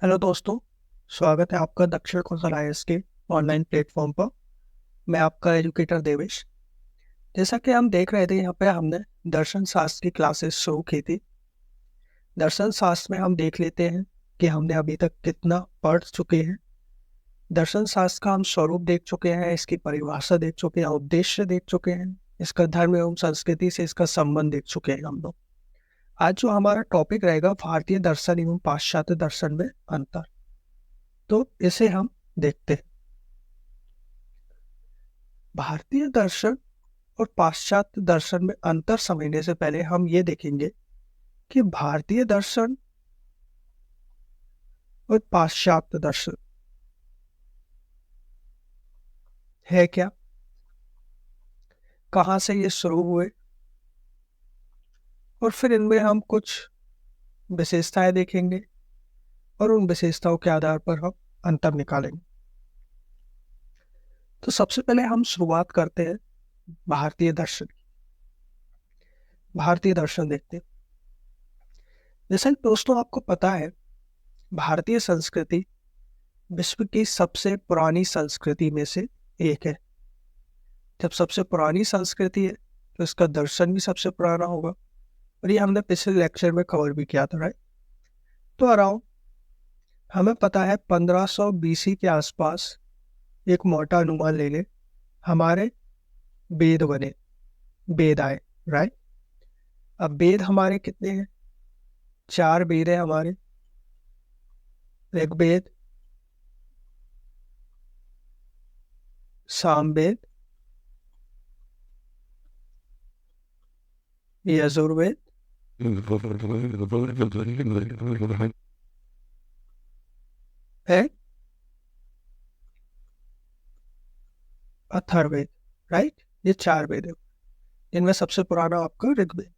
Hello दोस्तों, स्वागत है आपका दक्षिण कौशल आईएएस के ऑनलाइन प्लेटफॉर्म पर। मैं आपका एजुकेटर देवेश। जैसा कि हम देख रहे थे, यहाँ पे हमने दर्शन शास्त्र की क्लासेस शुरू की थी। दर्शन शास्त्र में हम देख लेते हैं कि हमने अभी तक कितना पढ़ चुके हैं। दर्शन शास्त्र का हम स्वरूप देख चुके हैं, इसकी परिभाषा देख चुके हैं, उद्देश्य देख चुके हैं, इसका धर्म एवं संस्कृति से इसका संबंध देख चुके हैं हम लोग। आज जो हमारा टॉपिक रहेगा, भारतीय दर्शन एवं पाश्चात्य दर्शन में अंतर, तो इसे हम देखते हैं। भारतीय दर्शन और पाश्चात्य दर्शन में अंतर समझने से पहले हम ये देखेंगे कि भारतीय दर्शन और पाश्चात्य दर्शन है क्या, कहाँ से ये शुरू हुए, और फिर इनमें हम कुछ विशेषताएं देखेंगे और उन विशेषताओं के आधार पर हम अंतर निकालेंगे। तो सबसे पहले हम शुरुआत करते हैं भारतीय दर्शन की। भारतीय दर्शन देखते हैं। जैसे दोस्तों आपको पता है, भारतीय संस्कृति विश्व की सबसे पुरानी संस्कृति में से एक है। जब सबसे पुरानी संस्कृति है तो इसका दर्शन भी सबसे पुराना होगा, और ये हमने पिछले लेक्चर में कवर भी किया था, राइट। तो अराउंड हमें पता है 1500 बीसी के आसपास एक मोटा अनुमान ले ले, हमारे वेद बने, वेद आए, राइट। अब वेद हमारे कितने हैं? 4 वेद है हमारे। ऋग्वेद, सामवेद, यजुर्वेद, है अथर्ववेद, राइट। ये 4 वेद है। इनमें सबसे पुराना आपका ऋग्वेद।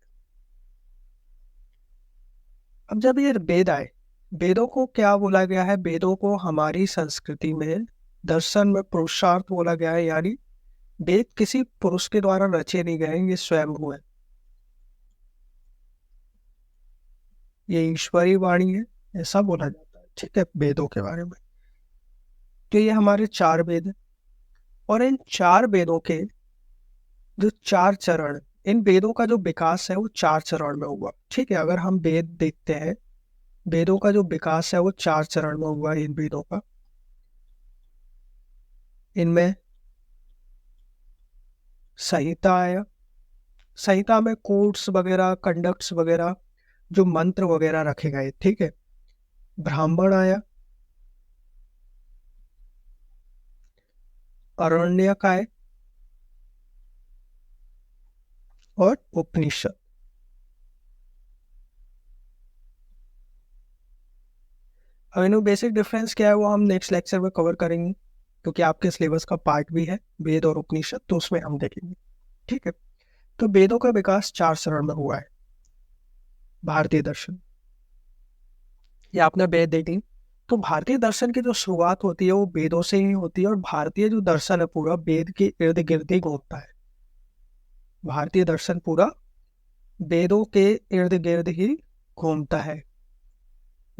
अब जब ये वेद आए, वेदों को क्या बोला गया है? वेदों को हमारी संस्कृति में दर्शन में पुरुषार्थ बोला गया है। यानी वेद किसी पुरुष के द्वारा रचे नहीं गए, ये स्वयं हुए, ये ईश्वरी वाणी है, ऐसा बोला जाता है, ठीक है, वेदों के बारे में। तो ये हमारे 4 वेद हैं, और इन 4 वेदों के जो 4 चरण, इन वेदों का जो विकास है वो 4 चरण में हुआ, ठीक है। अगर हम वेद देखते हैं, वेदों का जो विकास है वो 4 चरण में हुआ इन वेदों का। इनमें संहिता आया, संहिता में कोड्स वगैरह, कंडक्ट्स वगैरह, जो मंत्र वगैरह रखे गए, ठीक है। ब्राह्मण आया, आरण्यक आए, और उपनिषद। अब इनमें बेसिक डिफरेंस क्या है वो हम नेक्स्ट लेक्चर में कवर करेंगे, क्योंकि आपके सिलेबस का पार्ट भी है वेद और उपनिषद, तो उसमें हम देखेंगे, ठीक है। तो वेदों का विकास 4 चरण में हुआ है भारतीय दर्शन। ये आपने वेद देख ली। तो भारतीय दर्शन की जो शुरुआत होती है वो वेदों से ही होती है, और भारतीय जो दर्शन है पूरा वेद के इर्द गिर्द ही घूमता है। भारतीय दर्शन पूरा वेदों के इर्द गिर्द ही घूमता है।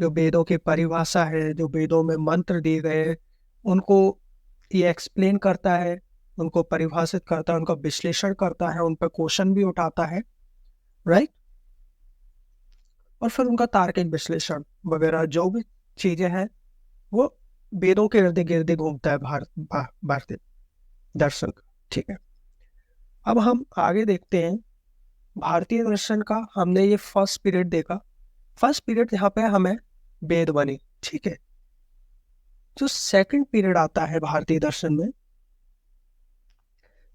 जो वेदों की परिभाषा है, जो वेदों में मंत्र दिए गए, उनको ये एक्सप्लेन करता है, उनको परिभाषित करता है, उनका विश्लेषण करता है, उन पर क्वेश्चन भी उठाता है, राइट। और फिर उनका तार्किक विश्लेषण वगैरह जो भी चीजें हैं वो वेदों के इर्द गिर्द घूमता है भारतीय दर्शन का, ठीक है। अब हम आगे देखते हैं भारतीय दर्शन का। हमने ये फर्स्ट पीरियड देखा। फर्स्ट पीरियड यहाँ पे हमें वेद बनी, ठीक है। जो सेकंड पीरियड आता है भारतीय दर्शन में,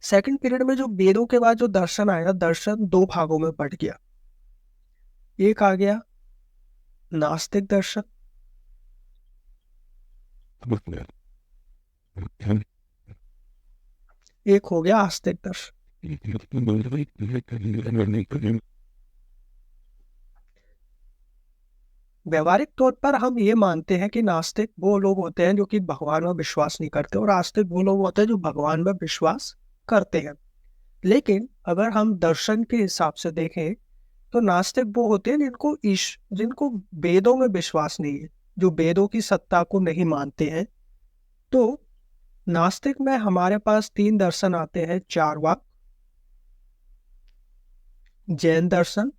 सेकंड पीरियड में जो वेदों के बाद जो दर्शन आया, दर्शन 2 भागों में बट गया। एक आ गया नास्तिक दर्शन, एक हो गया आस्तिक दर्शन। व्यवहारिक तौर पर हम ये मानते हैं कि नास्तिक वो लोग होते हैं जो कि भगवान में विश्वास नहीं करते, और आस्तिक वो लोग होते हैं जो भगवान में विश्वास करते हैं। लेकिन अगर हम दर्शन के हिसाब से देखें तो नास्तिक वो होते हैं जिनको वेदों में विश्वास नहीं है, जो वेदों की सत्ता को नहीं मानते हैं। तो नास्तिक में हमारे पास 3 दर्शन आते हैं, चार्वाक, जैन दर्शन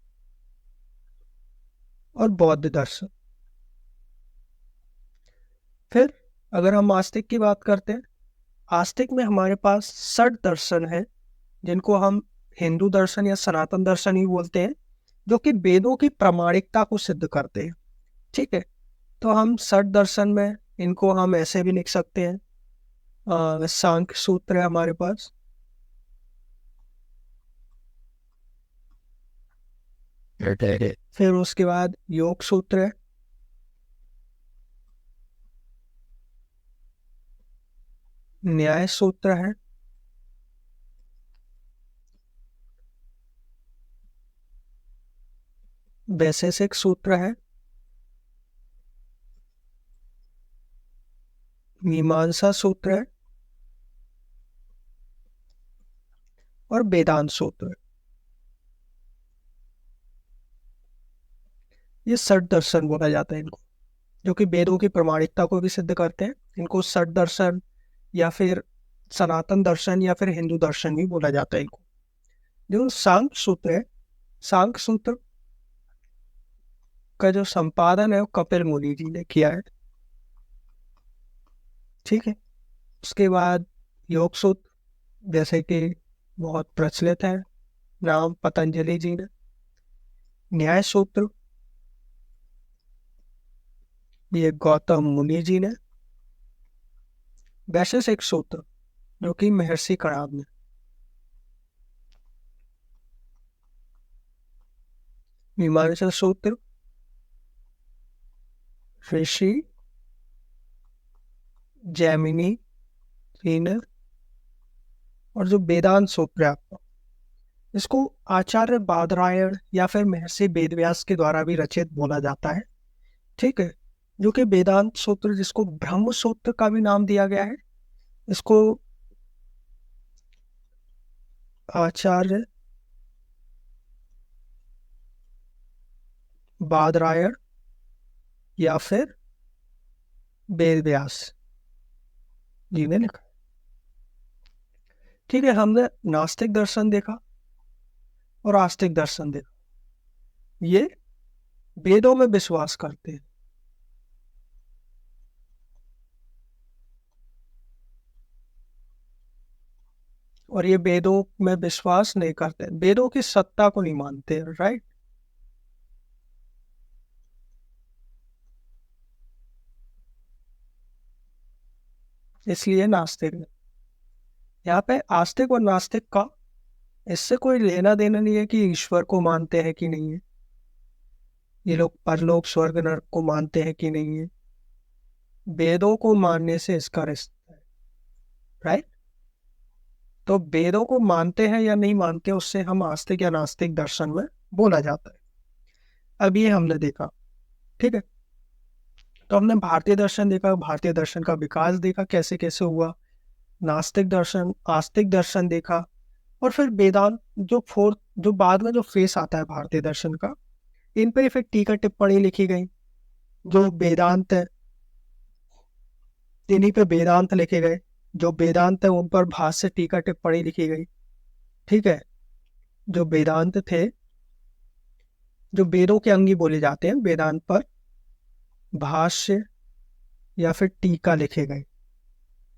और बौद्ध दर्शन। फिर अगर हम आस्तिक की बात करते हैं, आस्तिक में हमारे पास 60 दर्शन है, जिनको हम हिंदू दर्शन या सनातन दर्शन ही बोलते हैं, जो कि वेदों की प्रामाणिकता को सिद्ध करते हैं। ठीक है, तो हम 60 दर्शन में इनको हम ऐसे भी लिख सकते हैं। सांख्य सूत्र है हमारे पास, फिर उसके बाद योग सूत्र है, न्याय सूत्र है, वैशेषिक सूत्र है, मीमांसा सूत्र है और वेदांत सूत्र है। ये 60 दर्शन बोला जाता है इनको, जो कि वेदों की प्रामाणिकता को भी सिद्ध करते हैं। इनको 60 दर्शन या फिर सनातन दर्शन या फिर हिंदू दर्शन भी बोला जाता है इनको। जो सांख्य सूत्र है, सांख्य सूत्र का जो संपादन है वो कपिल मुनि जी ने किया है। ठीक है, उसके बाद योग सूत्र, जैसे कि बहुत प्रचलित है, नाम पतंजलि जी ने। न्याय सूत्र, ये गौतम मुनि जी ने। वैशेषिक सूत्र, जो कि महर्षि कणाद ने। मीमांसा सूत्र, ऋषि जैमिनी जी ने। और जो वेदांत सूत्र है आपका, इसको आचार्य बादरायण या फिर महर्षि वेदव्यास के द्वारा भी रचित बोला जाता है। ठीक है, जो कि वेदांत सूत्र, जिसको ब्रह्म सूत्र का भी नाम दिया गया है, इसको आचार्य बादरायण या फिर वेदव्यास जी ने लिखा। ठीक है, हमने नास्तिक दर्शन देखा और आस्तिक दर्शन देखा। ये वेदों में विश्वास करते हैं और ये वेदों में विश्वास नहीं करते, वेदों की सत्ता को नहीं मानते। राइट, इसलिए नास्तिक है। यहाँ पे आस्तिक और नास्तिक का इससे कोई लेना देना नहीं है कि ईश्वर को मानते हैं कि नहीं है, ये लोग परलोक स्वर्ग नरक को मानते हैं कि नहीं है। वेदों को मानने से इसका रिश्ता है। राइट, तो वेदों को मानते हैं या नहीं मानते, उससे हम आस्तिक या नास्तिक दर्शन में बोला जाता है। अब ये हमने देखा। ठीक है, तो हमने भारतीय दर्शन देखा, भारतीय दर्शन का विकास देखा कैसे कैसे हुआ, नास्तिक दर्शन, आस्तिक दर्शन देखा, और फिर वेदांत, जो फोर्थ, जो बाद में जो फेस आता है भारतीय दर्शन का, इन पर फिर टीका टिप्पणी लिखी गई। जो वेदांत है, इन्हीं पे वेदांत लिखे गए। जो वेदांत है उन पर भाष्य, टीका टिप्पणी लिखी गई। ठीक है, जो वेदांत थे, जो वेदों के अंगी बोले जाते हैं, वेदांत पर भाष्य या फिर टीका लिखे गए,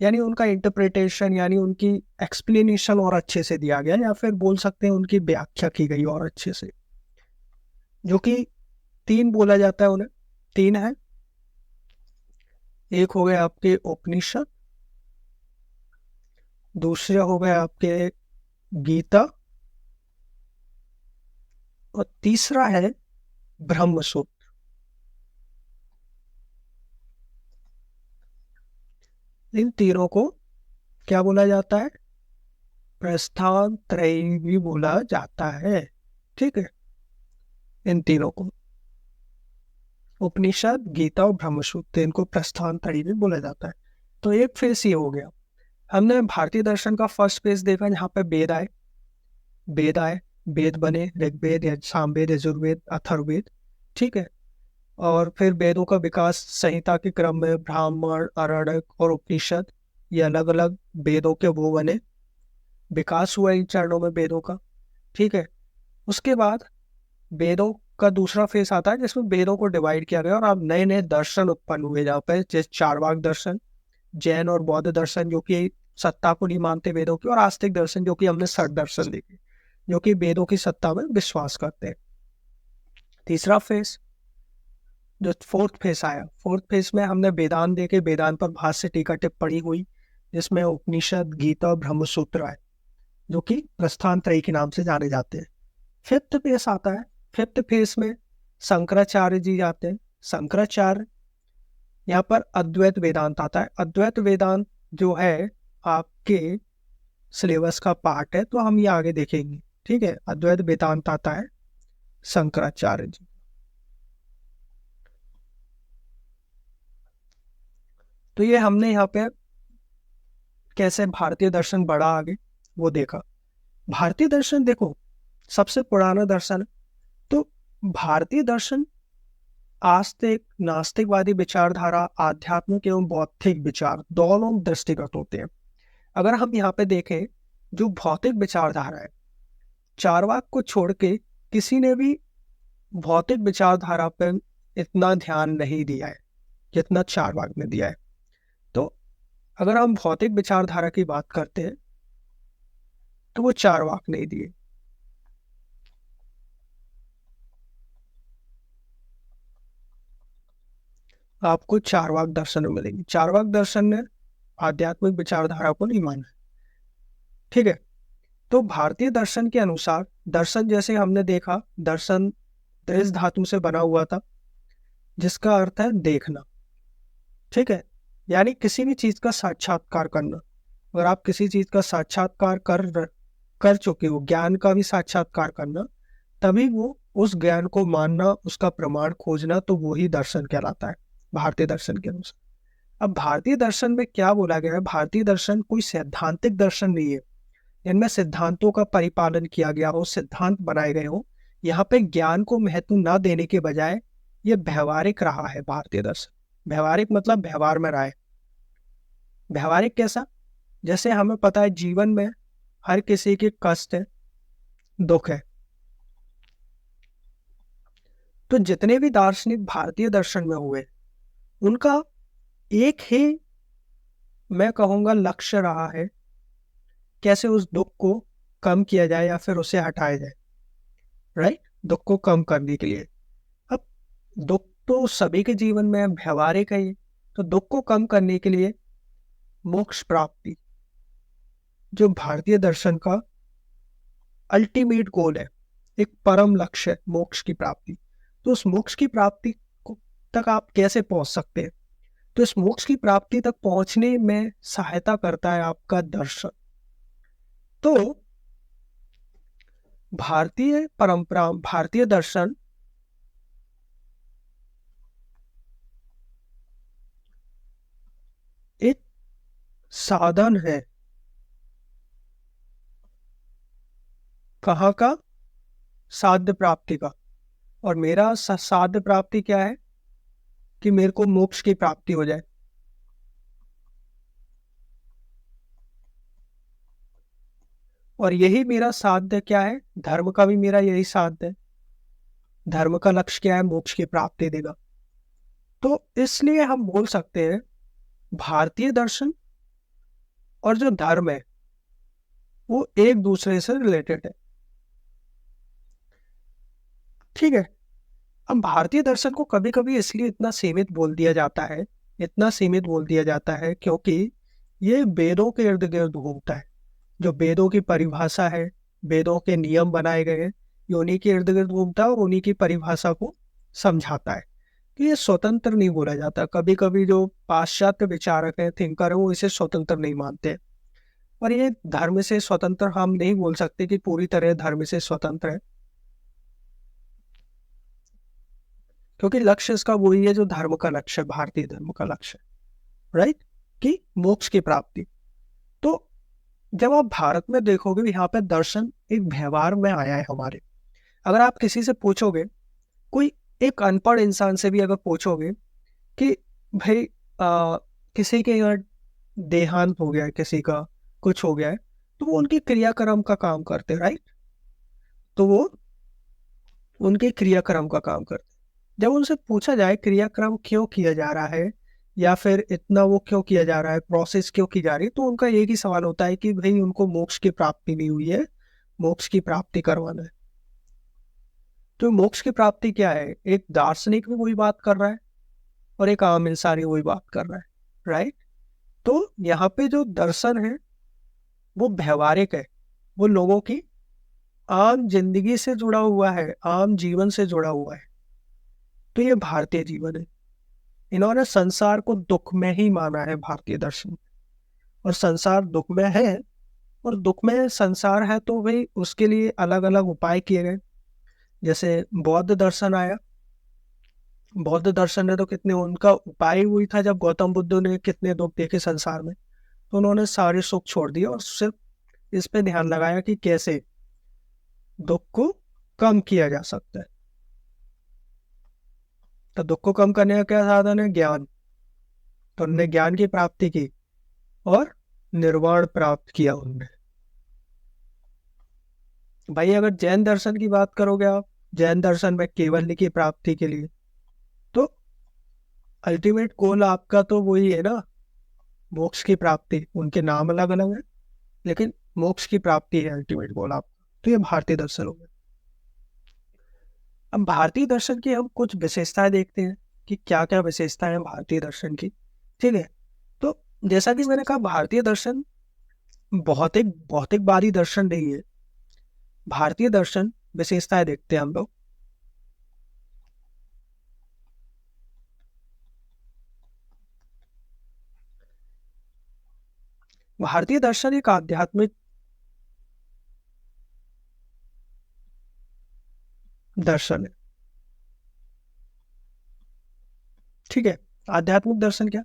यानी उनका इंटरप्रिटेशन, यानी उनकी एक्सप्लेनेशन और अच्छे से दिया गया, या फिर बोल सकते हैं उनकी व्याख्या की गई और अच्छे से। जो कि 3 बोला जाता है उन्हें, 3 है। एक हो गए आपके उपनिषद, दूसरे हो गए आपके गीता, और तीसरा है ब्रह्म सूत्र। इन तीनों को क्या बोला जाता है? प्रस्थान त्रयी भी बोला जाता है। ठीक है, इन तीनों को, उपनिषद, गीता और ब्रह्मसूत्र, इनको प्रस्थान त्रयी भी बोला जाता है। तो एक फेस ये हो गया। हमने भारतीय दर्शन का फर्स्ट फेज देखा, जहाँ पे वेद आए, वेद आए, वेद बने, ऋग्वेद, सामवेद, यजुर्वेद, अथर्ववेद। ठीक है, और फिर वेदों का विकास संहिता के क्रम में ब्राह्मण, आरण्यक और उपनिषद, ये अलग अलग वेदों के वो बने, विकास हुआ इन चरणों में वेदों का। ठीक है, उसके बाद वेदों का दूसरा फेस आता है जिसमें वेदों को डिवाइड किया गया और अब नए नए दर्शन उत्पन्न हुए जहाँ पे, जैसे चारवाक दर्शन, जैन और बौद्ध दर्शन जो कि सत्ता को नहीं मानते वेदों की, और आस्तिक दर्शन जो कि हमने षट दर्शन देखे जो कि वेदों की सत्ता में विश्वास करते हैं। तीसरा फेस, जो फोर्थ फेस आया, फोर्थ फेस में हमने वेदांत देखे, वेदांत पर भाष्य, टीका, टिप्पणी हुई, जिसमें उपनिषद, गीता, ब्रह्मसूत्र आए जो कि प्रस्थान त्रयी के नाम से जाने जाते हैं। फिफ्थ फेस आता है, फिफ्थ फेस में शंकराचार्य जी जाते हैं। शंकराचार्य, यहाँ पर अद्वैत वेदांत आता है। अद्वैत वेदांत जो है आपके सिलेबस का पार्ट है, तो हम ये आगे देखेंगे। ठीक है, अद्वैत वेदांत आता है शंकराचार्य जी। तो ये हमने यहाँ पे कैसे भारतीय दर्शन बढ़ा आगे वो देखा। भारतीय दर्शन देखो सबसे पुराना दर्शन है। तो भारतीय दर्शन आस्तिक, नास्तिकवादी विचारधारा, आध्यात्मिक एवं बौद्धिक विचार दोनों दृष्टिगत होते हैं। अगर हम यहाँ पे देखें, जो भौतिक विचारधारा है, चारवाक को छोड़ के किसी ने भी भौतिक विचारधारा पर इतना ध्यान नहीं दिया है जितना चारवाक ने दिया है। तो अगर हम भौतिक विचारधारा की बात करते हैं तो वो चारवाक नहीं दिए। आपको चारवाक दर्शन में मिलेंगे। चारवाक दर्शन ने आध्यात्मिक विचारधारा को नहीं माना। ठीक है, तो भारतीय दर्शन के अनुसार दर्शन, जैसे हमने देखा, दर्शन दृढ़ धातु से बना हुआ था जिसका अर्थ है देखना। ठीक है, यानी किसी भी चीज का साक्षात्कार करना। अगर आप किसी चीज का साक्षात्कार कर चुके हो, ज्ञान का भी साक्षात्कार करना, तभी वो उस ज्ञान को मानना, उसका प्रमाण खोजना, तो वो ही दर्शन कहलाता है भारतीय दर्शन के अनुसार। अब भारतीय दर्शन में क्या बोला गया है, भारतीय दर्शन कोई सैद्धांतिक दर्शन नहीं है इनमें सिद्धांतों का परिपालन किया गया हो, सिद्धांत बनाए गए हो। यहाँ पे ज्ञान को महत्व न देने के बजाय ये व्यवहारिक रहा है भारतीय दर्शन। व्यवहारिक मतलब व्यवहार में रहा है। व्यवहारिक कैसा, जैसे हमें पता है जीवन में हर किसी के कष्ट है, दुख है। तो जितने भी दार्शनिक भारतीय दर्शन में हुए, उनका एक ही, मैं कहूंगा, लक्ष्य रहा है कैसे उस दुख को कम किया जाए या फिर उसे हटाया जाए। राइट, दुख को कम करने के लिए। अब दुख तो सभी के जीवन में व्यवहारिक है, तो दुख को कम करने के लिए मोक्ष प्राप्ति, जो भारतीय दर्शन का अल्टीमेट गोल है, एक परम लक्ष्य है मोक्ष की प्राप्ति। तो उस मोक्ष की प्राप्ति तक आप कैसे पहुंच सकते हैं, तो इस मोक्ष की प्राप्ति तक पहुंचने में सहायता करता है आपका दर्शन। तो भारतीय परंपरा, भारतीय दर्शन एक साधन है। कहाँ का, साध्य प्राप्ति का। और मेरा साध्य प्राप्ति क्या है कि मेरे को मोक्ष की प्राप्ति हो जाए। और यही मेरा साध्य क्या है, धर्म का भी मेरा यही साध्य है। धर्म का लक्ष्य क्या है, मोक्ष की प्राप्ति देगा। तो इसलिए हम बोल सकते हैं भारतीय दर्शन और जो धर्म है वो एक दूसरे से रिलेटेड है। ठीक है, अब भारतीय दर्शन को कभी कभी इसलिए इतना सीमित बोल दिया जाता है, इतना सीमित बोल दिया जाता है क्योंकि ये वेदों के इर्द गिर्द घूमता है। जो वेदों की परिभाषा है, वेदों के नियम बनाए गए हैं, ये उन्हीं के इर्द गिर्द घूमता है और उन्हीं की परिभाषा को समझाता है। तो ये स्वतंत्र नहीं बोला जाता। कभी कभी जो पाश्चात्य विचारक है, थिंकर है, वो इसे स्वतंत्र नहीं मानते। और ये धर्म से स्वतंत्र हम नहीं बोल सकते कि पूरी तरह धर्म से स्वतंत्र है, क्योंकि लक्ष्य इसका वही है जो धर्म का लक्ष्य, भारतीय धर्म का लक्ष्य, राइट, कि मोक्ष की प्राप्ति। तो जब आप भारत में देखोगे, यहाँ पे दर्शन एक व्यवहार में आया है हमारे। अगर आप किसी से पूछोगे, कोई एक अनपढ़ इंसान से भी अगर पूछोगे कि भाई किसी के यहाँ देहांत हो गया है, किसी का कुछ हो गया है, तो वो उनके क्रियाक्रम का काम करते हैं, राइट। तो वो उनके क्रियाक्रम का काम करते हैं। जब उनसे पूछा जाए क्रियाक्रम क्यों किया जा रहा है या फिर इतना वो क्यों किया जा रहा है, प्रोसेस क्यों की जा रही है, तो उनका एक ही सवाल होता है कि भाई उनको मोक्ष की प्राप्ति नहीं हुई है, मोक्ष की प्राप्ति करवाना है। तो मोक्ष की प्राप्ति क्या है, एक दार्शनिक भी वही बात कर रहा है और एक आम इंसान भी वही बात कर रहा है, राइट। तो यहाँ पे जो दर्शन है वो व्यवहारिक है, वो लोगों की आम जिंदगी से जुड़ा हुआ है, आम जीवन से जुड़ा हुआ है। तो ये भारतीय जीवन है। इन्होंने संसार को दुख में ही माना है भारतीय दर्शन, और संसार दुख में है, और दुख में संसार है तो भाई उसके लिए अलग अलग उपाय किए गए। जैसे बौद्ध दर्शन आया, बौद्ध दर्शन ने तो कितने, उनका उपाय हुई था जब गौतम बुद्ध ने कितने दुख देखे संसार में, तो उन्होंने सारे सुख छोड़ दिए और सिर्फ इस पे ध्यान लगाया कि कैसे दुख को कम किया जा सकता है। तो दुख को कम करने का क्या साधन है, ज्ञान। तो उन्होंने ज्ञान की प्राप्ति की और निर्वाण प्राप्त किया उन्होंने। भाई अगर जैन दर्शन की बात करोगे आप, जैन दर्शन में केवल्य की प्राप्ति के लिए, तो अल्टीमेट गोल आपका तो वही है ना, मोक्ष की प्राप्ति। उनके नाम अलग अलग है लेकिन मोक्ष की प्राप्ति है अल्टीमेट गोल आपका। तो ये भारतीय दर्शन हो गया। अब भारतीय दर्शन की हम कुछ विशेषताएं देखते हैं कि क्या क्या विशेषताएं हैं भारतीय दर्शन की, ठीक है। तो जैसा कि मैंने कहा, भारतीय दर्शन भौतिकवादी दर्शन नहीं है। भारतीय दर्शन विशेषताएं देखते हैं हम लोग। भारतीय दर्शन एक आध्यात्मिक दर्शन है, ठीक है। आध्यात्मिक दर्शन क्या,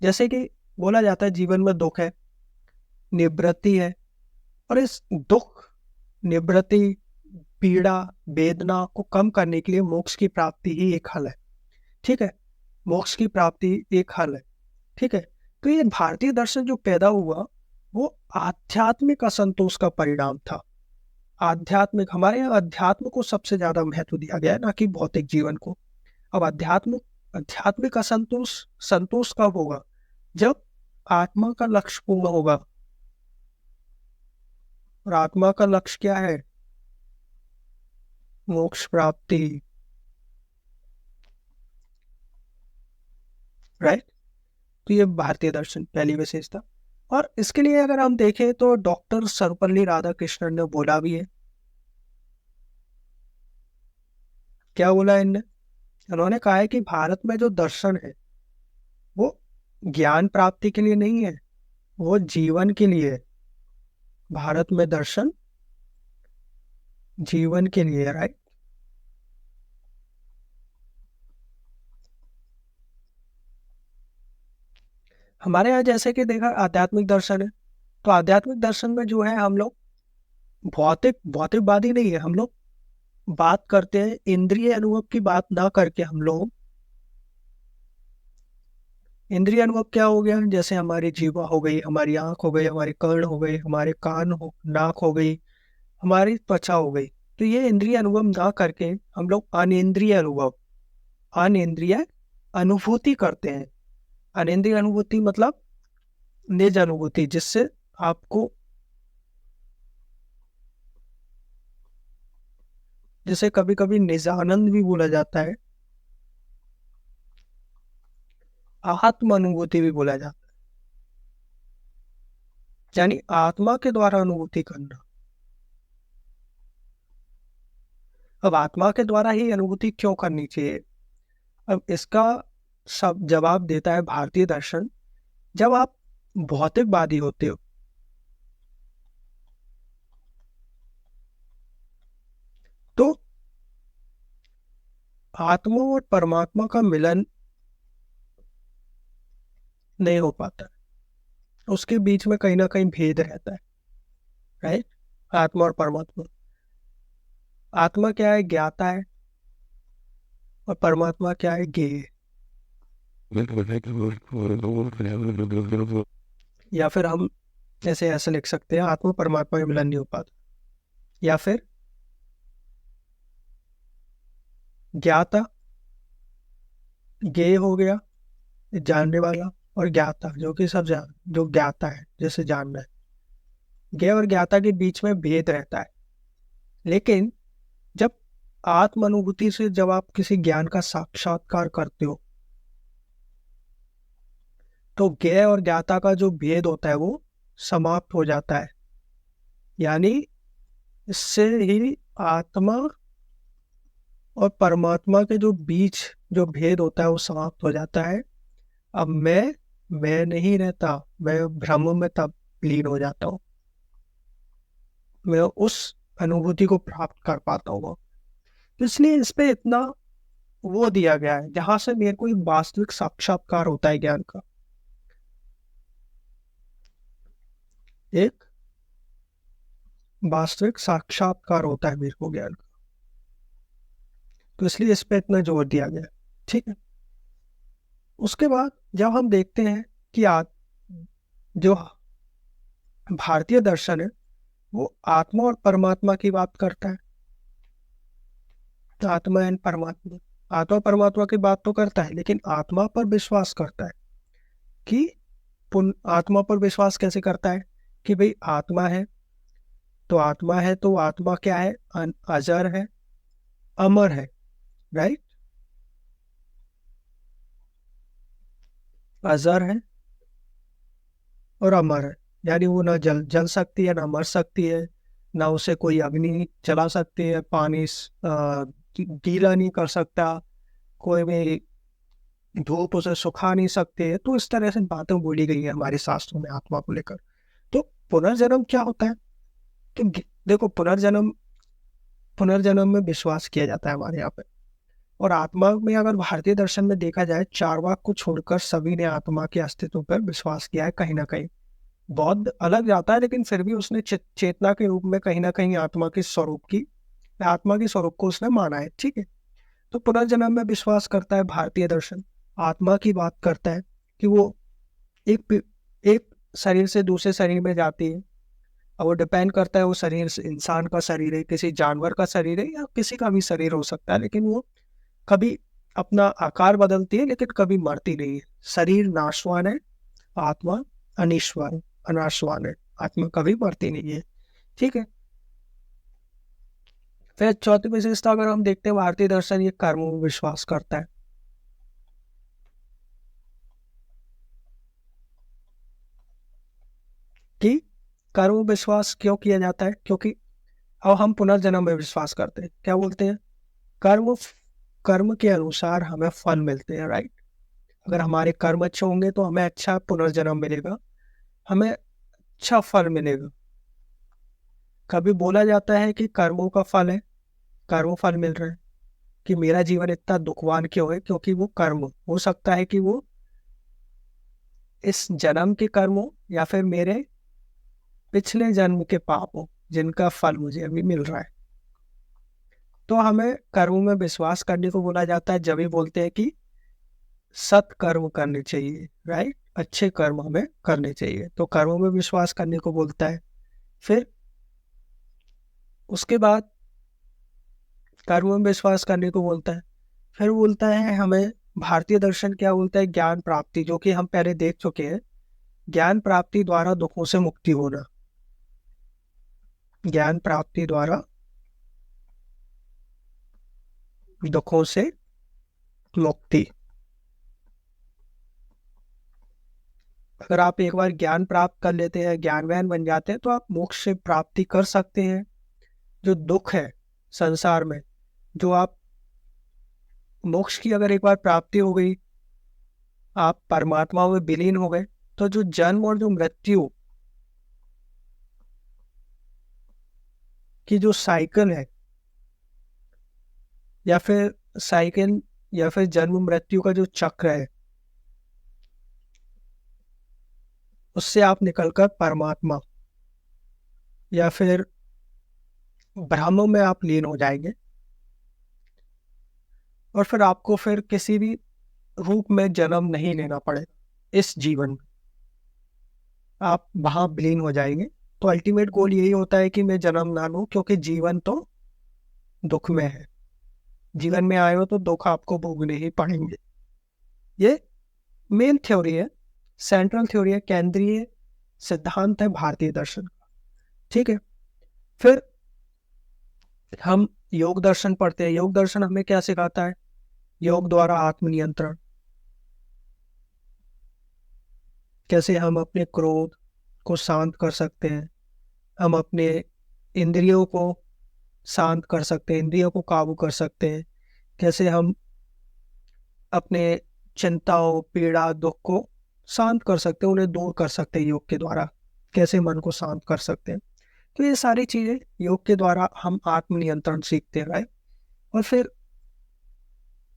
जैसे कि बोला जाता है जीवन में दुख है, निवृत्ति है, और इस दुख, निवृत्ति, पीड़ा, वेदना को कम करने के लिए मोक्ष की प्राप्ति ही एक हल है, ठीक है। मोक्ष की प्राप्ति एक हल है, ठीक है। तो ये भारतीय दर्शन जो पैदा हुआ वो आध्यात्मिक असंतोष का परिणाम था। आध्यात्मिक, हमारे यहाँ अध्यात्म को सबसे ज्यादा महत्व दिया गया है, ना कि भौतिक जीवन को। अब आध्यात्मिक असंतोष, संतोष कब होगा, जब आत्मा का लक्ष्य पूर्ण होगा। और आत्मा का लक्ष्य क्या है, मोक्ष प्राप्ति, राइट। तो ये भारतीय दर्शन पहली विशेषता। और इसके लिए अगर हम देखें तो डॉक्टर सर्वपल्ली राधाकृष्णन ने बोला भी है। क्या बोला है इनने, उन्होंने कहा है कि भारत में जो दर्शन है वो ज्ञान प्राप्ति के लिए नहीं है, वो जीवन के लिए है। भारत में दर्शन जीवन के लिए, राइट। हमारे यहाँ जैसे कि देखा आध्यात्मिक दर्शन है, तो आध्यात्मिक दर्शन में जो है हम लोग भौतिकवादी नहीं है। हम लोग बात करते हैं इंद्रिय अनुभव की बात ना करके, हम लोग इंद्रिय अनुभव क्या हो गया, जैसे हमारी जीवा हो गई, हमारी आंख हो गई, हमारे कर्ण हो गए, हमारे कान हो, नाक हो गई, हमारी त्वचा हो गई। तो ये इंद्रिय अनुभव ना करके हम लोग अनिंद्रिय अनुभव, अनिंद्रिय अनुभूति करते हैं। अनिंद्रिय अनुभूति मतलब निज अनुभूति, जिससे आपको, जिसे कभी कभी निजानंद भी बोला जाता है, आत्म अनुभूति भी बोला जाता है, यानी आत्मा के द्वारा अनुभूति करना। अब आत्मा के द्वारा ही अनुभूति क्यों करनी चाहिए, अब इसका सब जवाब देता है भारतीय दर्शन। जब आप भौतिकवादी होते हो तो आत्मा और परमात्मा का मिलन नहीं हो पाता, उसके बीच में कहीं ना कहीं भेद रहता है, राइट। आत्मा और परमात्मा, आत्मा क्या है, ज्ञाता है, और परमात्मा क्या है, ज्ञेय। या फिर हम जैसे ऐसे लिख सकते हैं, आत्मा परमात्मा में मिलन नहीं हो पाता। या फिर ज्ञाता, ज्ञेय हो गया जानने वाला, और ज्ञाता जो कि सब जान, जो ज्ञाता है जैसे जानना है। ज्ञेय और ज्ञाता के बीच में भेद रहता है। लेकिन जब आत्म अनुभूति से जब आप किसी ज्ञान का साक्षात्कार करते हो, तो ज्ञेय और ज्ञाता का जो भेद होता है वो समाप्त हो जाता है। यानी इससे ही आत्मा और परमात्मा के जो बीच जो भेद होता है वो समाप्त हो जाता है। अब मैं नहीं रहता, मैं ब्रह्म में तब लीन हो जाता हूँ, मैं उस अनुभूति को प्राप्त कर पाता हूँ। तो इसलिए इस पे इतना वो दिया गया है जहां से मेरे को एक वास्तविक साक्षात्कार होता है ज्ञान का, एक वास्तविक साक्षात्कार होता है मेरे को ज्ञान का। तो इसलिए इस पे इतना जोर दिया गया है। ठीक है। उसके बाद जब हम देखते हैं कि जो भारतीय दर्शन है वो आत्मा और परमात्मा की बात करता है। आत्मा एंड परमात्मा, आत्मा परमात्मा की बात तो करता है, लेकिन आत्मा पर विश्वास करता है कि आत्मा पर विश्वास कैसे करता है कि भाई आत्मा है, तो आत्मा है तो आत्मा क्या है, अजर है, अमर है, राइट। अजर है और अमर है, यानी वो ना जल जल सकती है, ना मर सकती है, ना उसे कोई अग्नि जला सकती है, पानी गीला नहीं कर सकता, कोई भी धूप उसे सुखा नहीं सकते। तो इस तरह से बातें बोली गई है हमारे शास्त्रों में आत्मा को लेकर। तो पुनर्जन्म क्या होता है, तो देखो पुनर्जन्म, पुनर्जन्म में विश्वास किया जाता है हमारे यहाँ पे। और आत्मा में अगर भारतीय दर्शन में देखा जाए, चार्वाक को छोड़कर सभी ने आत्मा के अस्तित्व पर विश्वास किया है कहीं ना कहीं। बौद्ध अलग जाता है, लेकिन फिर भी उसने चेतना के रूप में कहीं ना कहीं आत्मा के स्वरूप को उसने माना है। ठीक है। तो पुनर्जन्म में विश्वास करता है भारतीय दर्शन। आत्मा की बात करता है कि वो एक शरीर से दूसरे शरीर में जाती है। अब वो डिपेंड करता है वो शरीर इंसान का शरीर है, किसी जानवर का शरीर है, या किसी का भी शरीर हो सकता है, लेकिन वो कभी अपना आकार बदलती है लेकिन कभी मरती नहीं है। शरीर नाशवान है, आत्मा अनाशवान है, आत्मा कभी मरती नहीं है। ठीक है। फिर चौथी विशेषता अगर हम देखते हैं, भारतीय दर्शन ये कर्मों में विश्वास करता है। कि कर्म में विश्वास क्यों किया जाता है, क्योंकि अब हम पुनर्जन्म में विश्वास करते हैं, क्या बोलते हैं, कर्म कर्म के अनुसार हमें फल मिलते हैं, राइट। अगर हमारे कर्म अच्छे होंगे तो हमें अच्छा पुनर्जन्म मिलेगा, हमें अच्छा फल मिलेगा। कभी बोला जाता है कि कर्मों का फल है, कर्म फल मिल रहा है, कि मेरा जीवन इतना दुखवान क्यों है, क्योंकि वो कर्म हो सकता है कि वो इस जन्म के कर्म हो, या फिर मेरे पिछले जन्म के पाप हो, जिनका फल मुझे अभी मिल रहा है। तो हमें कर्म में विश्वास करने को बोला जाता है जब भी बोलते हैं कि सत्कर्म करने चाहिए, राइट, अच्छे कर्म हमें करने चाहिए, तो कर्म में विश्वास करने को बोलता है। फिर उसके बाद कर्म में विश्वास करने को बोलता है। फिर बोलता है हमें, भारतीय दर्शन क्या बोलता है, ज्ञान प्राप्ति, जो कि हम पहले देख चुके हैं। ज्ञान प्राप्ति द्वारा दुखों से मुक्ति होना, ज्ञान प्राप्ति द्वारा दुखों से मुक्ति। अगर आप एक बार ज्ञान प्राप्त कर लेते हैं, ज्ञानवान बन जाते हैं, तो आप मोक्ष से प्राप्ति कर सकते हैं। जो दुख है संसार में, जो आप मोक्ष की अगर एक बार प्राप्ति हो गई, आप परमात्मा में विलीन हो गए, तो जो जन्म और जो मृत्यु की जो साइकिल है, या फिर साइकिल, या फिर जन्म मृत्यु का जो चक्र है, उससे आप निकलकर परमात्मा या फिर ब्रह्म में आप लीन हो जाएंगे। और फिर आपको फिर किसी भी रूप में जन्म नहीं लेना पड़ेगा इस जीवन में, आप वहां विलीन हो जाएंगे। तो अल्टीमेट गोल यही होता है कि मैं जन्म ना लूं, क्योंकि जीवन तो दुख में है, जीवन में आए हो तो दुख आपको भोगने ही पड़ेंगे। ये मेन थ्योरी है, सेंट्रल थ्योरी है, केंद्रीय सिद्धांत है भारतीय दर्शन का। ठीक है, फिर हम योग दर्शन पढ़ते हैं। योग दर्शन हमें क्या सिखाता है? योग द्वारा आत्मनियंत्रण, कैसे हम अपने क्रोध को शांत कर सकते हैं, हम अपने इंद्रियों को शांत कर सकते हैं, इंद्रियों को काबू कर सकते हैं, कैसे हम अपने चिंताओं, पीड़ा, दुख को शांत कर सकते हैं, उन्हें दूर कर सकते हैं योग के द्वारा, कैसे मन को शांत कर सकते हैं। तो ये सारी चीजें योग के द्वारा हम आत्मनियंत्रण सीखते हैं, राइट। और फिर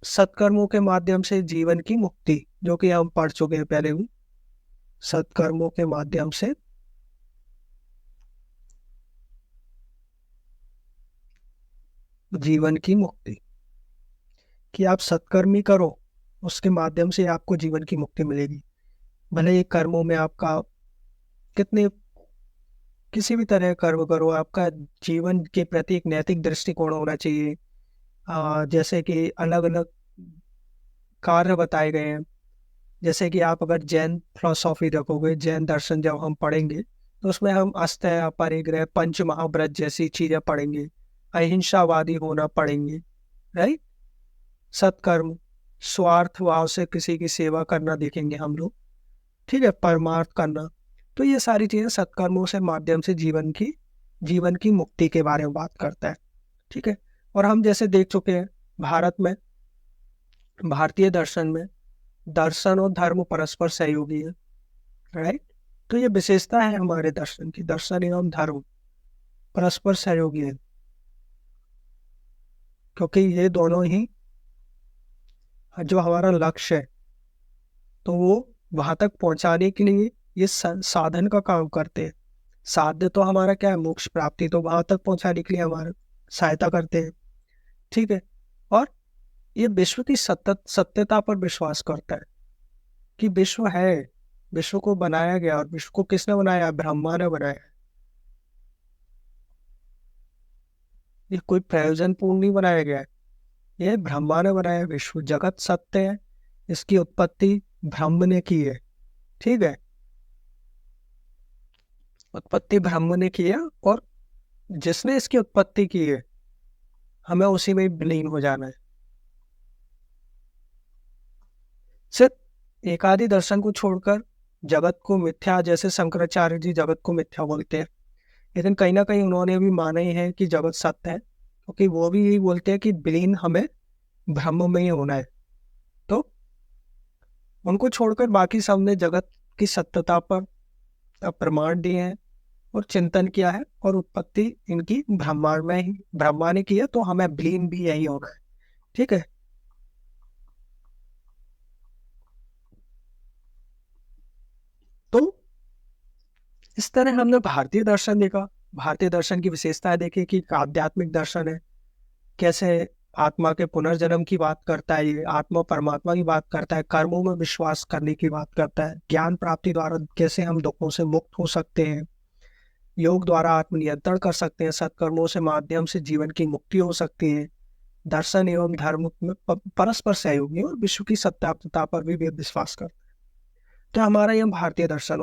सत्कर्मों के माध्यम से जीवन की मुक्ति, जो कि हम पढ़ चुके हैं पहले भी, सत्कर्मों के माध्यम से जीवन की मुक्ति, कि आप सत्कर्मी करो, उसके माध्यम से आपको जीवन की मुक्ति मिलेगी। भले ही कर्मों में आपका कितने किसी भी तरह कर्म करो, आपका जीवन के प्रति एक नैतिक दृष्टिकोण होना चाहिए। जैसे कि अलग अलग कार्य बताए गए हैं, जैसे कि आप अगर जैन फिलोसॉफी रखोगे, जैन दर्शन जब हम पढ़ेंगे तो उसमें हम अस्थेय, अपरिग्रह, पंच महाव्रत जैसी चीजें पढ़ेंगे, अहिंसावादी होना पढ़ेंगे, राइट। सत्कर्म, स्वार्थ भाव से किसी की सेवा करना देखेंगे हम लोग, ठीक है, परमार्थ करना। तो ये सारी चीजें सत्कर्मों से माध्यम से जीवन की मुक्ति के बारे में बात करता है, ठीक है। और हम जैसे देख चुके हैं भारत में, भारतीय दर्शन में दर्शन और धर्म परस्पर सहयोगी है, राइट। तो ये विशेषता है हमारे दर्शन की, दर्शन एवं धर्म परस्पर सहयोगी है, क्योंकि ये दोनों ही जो हमारा लक्ष्य है, तो वो वहां तक पहुंचाने के लिए ये साधन का काम करते हैं। साध्य तो हमारा क्या है? मोक्ष प्राप्ति, तो वहां तक पहुंचाने के लिए हमारा सहायता करते हैं, ठीक है। और ये विश्व की सत्यता पर विश्वास करता है कि विश्व है, विश्व को बनाया गया, और विश्व को किसने बनाया? ब्रह्मा ने बनाया। ये कोई प्रयोजन पूर्ण नहीं बनाया गया है, ये ब्रह्मा ने बनाया। विश्व जगत सत्य है, इसकी उत्पत्ति ब्रह्म ने की है, ठीक है, उत्पत्ति ब्रह्म ने की है। और जिसने इसकी उत्पत्ति की है, हमें उसी में विलीन हो जाना है। सिर्फ एकादि दर्शन को छोड़कर जगत को मिथ्या, जैसे शंकराचार्य जी जगत को मिथ्या बोलते हैं, लेकिन कहीं ना कहीं उन्होंने भी माना ही है कि जगत सत्य है, क्योंकि वो भी यही बोलते हैं कि विलीन हमें ब्रह्म में ही होना है। तो उनको छोड़कर बाकी सबने जगत की सत्यता पर प्रमाण दिए हैं और चिंतन किया है, और उत्पत्ति इनकी ब्रह्मांड में ही ब्रह्मा ने की है, तो हमें विलीन भी यही होना है, ठीक है। तो इस तरह हमने भारतीय दर्शन देखा, भारतीय दर्शन की विशेषताएं देखी कि आध्यात्मिक दर्शन है, कैसे आत्मा के पुनर्जन्म की बात करता है, ये आत्मा परमात्मा की बात करता है, कर्मों में विश्वास करने की बात करता है, ज्ञान प्राप्ति द्वारा कैसे हम दुखों से मुक्त हो सकते हैं, योग द्वारा आत्मनियंत्रण कर सकते हैं, सत्कर्मों से माध्यम से जीवन की मुक्ति हो सकती है, दर्शन एवं धर्म में परस्पर सहयोगी और विश्व की सत्यात्मकता पर भी विश्वास करते हैं। तो हमारा यह भारतीय दर्शन